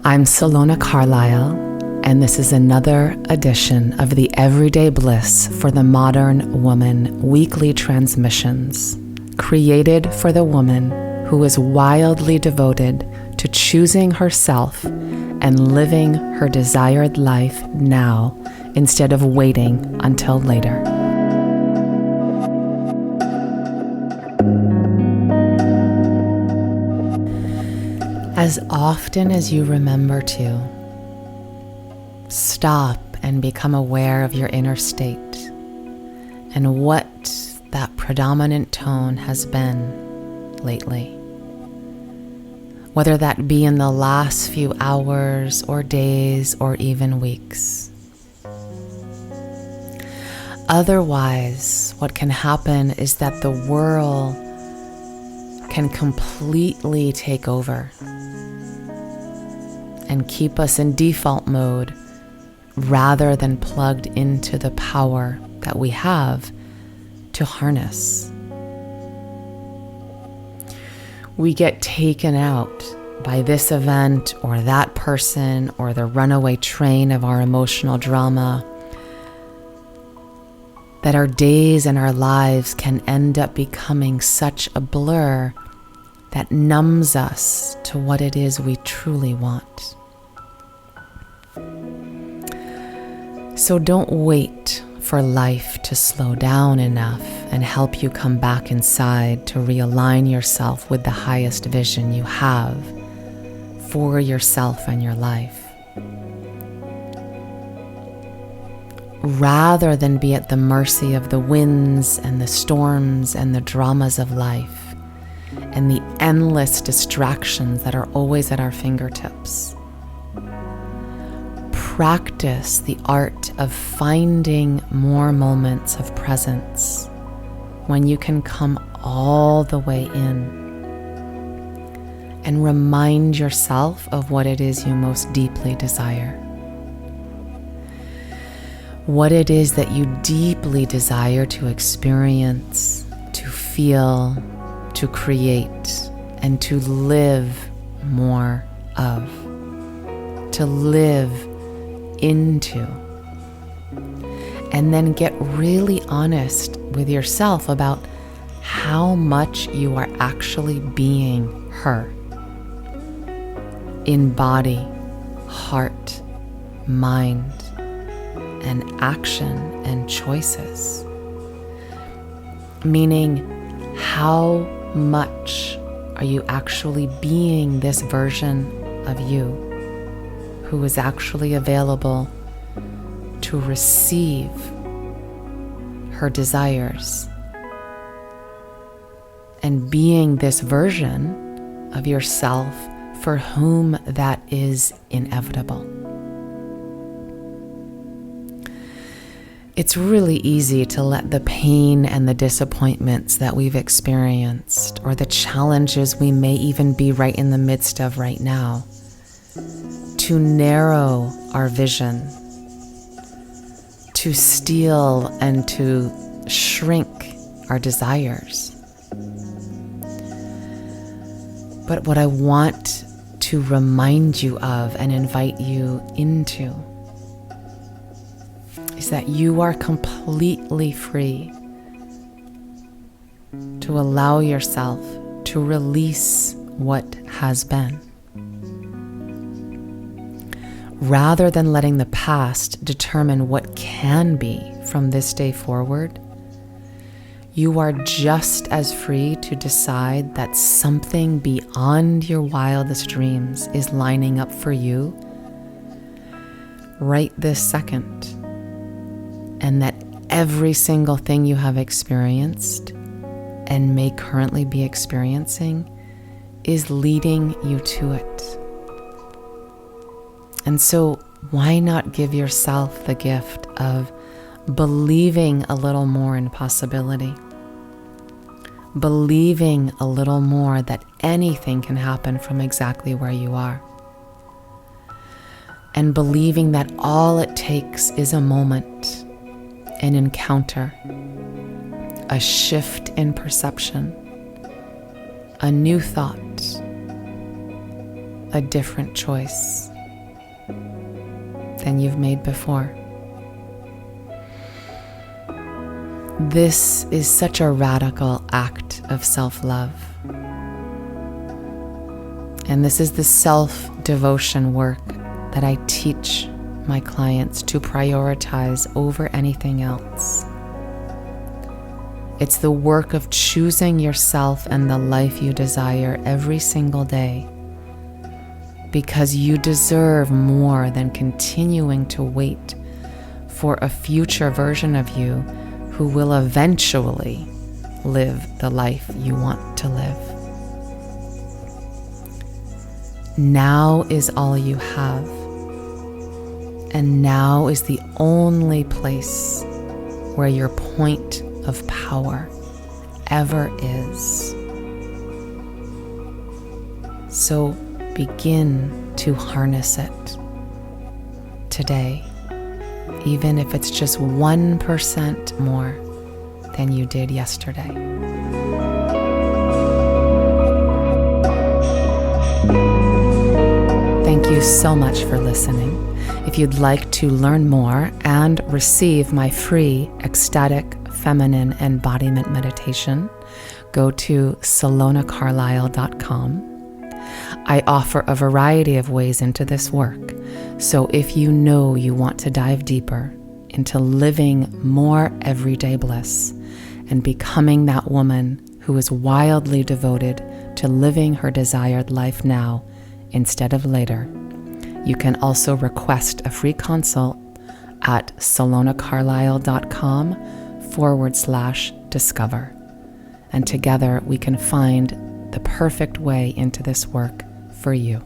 I'm Salona Carlisle, and this is another edition of the Everyday Bliss for the Modern Woman weekly transmissions, created for the woman who is wildly devoted to choosing herself and living her desired life now instead of waiting until later. As often as you remember to, stop and become aware of your inner state and what that predominant tone has been lately. Whether that be in the last few hours or days or even weeks. Otherwise, what can happen is that the whirl can completely take over and keep us in default mode rather than plugged into the power that we have to harness. We get taken out by this event or that person or the runaway train of our emotional drama, that our days and our lives can end up becoming such a blur that numbs us to what it is we truly want. So don't wait for life to slow down enough and help you come back inside to realign yourself with the highest vision you have for yourself and your life. Rather than be at the mercy of the winds and the storms and the dramas of life and the endless distractions that are always at our fingertips, practice the art of finding more moments of presence when you can come all the way in and remind yourself of what it is you most deeply desire. What it is that you deeply desire to experience, to feel, to create, and to live more of, to live into, and then get really honest with yourself about how much you are actually being her in body, heart, mind, and action and choices. Meaning, how much are you actually being this version of you who is actually available to receive her desires, and being this version of yourself for whom that is inevitable. It's really easy to let the pain and the disappointments that we've experienced, or the challenges we may even be right in the midst of right now, to narrow our vision, to steal and to shrink our desires. But what I want to remind you of and invite you into is that you are completely free to allow yourself to release what has been. Rather than letting the past determine what can be from this day forward, you are just as free to decide that something beyond your wildest dreams is lining up for you right this second, and that every single thing you have experienced and may currently be experiencing is leading you to it. And so why not give yourself the gift of believing a little more in possibility, believing a little more that anything can happen from exactly where you are, and believing that all it takes is a moment, an encounter, a shift in perception, a new thought, a different choice, than you've made before. This is such a radical act of self-love. And this is the self-devotion work that I teach my clients to prioritize over anything else. It's the work of choosing yourself and the life you desire every single day, because you deserve more than continuing to wait for a future version of you who will eventually live the life you want to live. Now is all you have, and now is the only place where your point of power ever is. So begin to harness it today, even if it's just 1% more than you did yesterday. Thank you so much for listening. If you'd like to learn more and receive my free ecstatic feminine embodiment meditation, go to salonacarlisle.com. I offer a variety of ways into this work, so if you know you want to dive deeper into living more everyday bliss and becoming that woman who is wildly devoted to living her desired life now instead of later, you can also request a free consult at salonacarlisle.com/discover. And together we can find the perfect way into this work for you.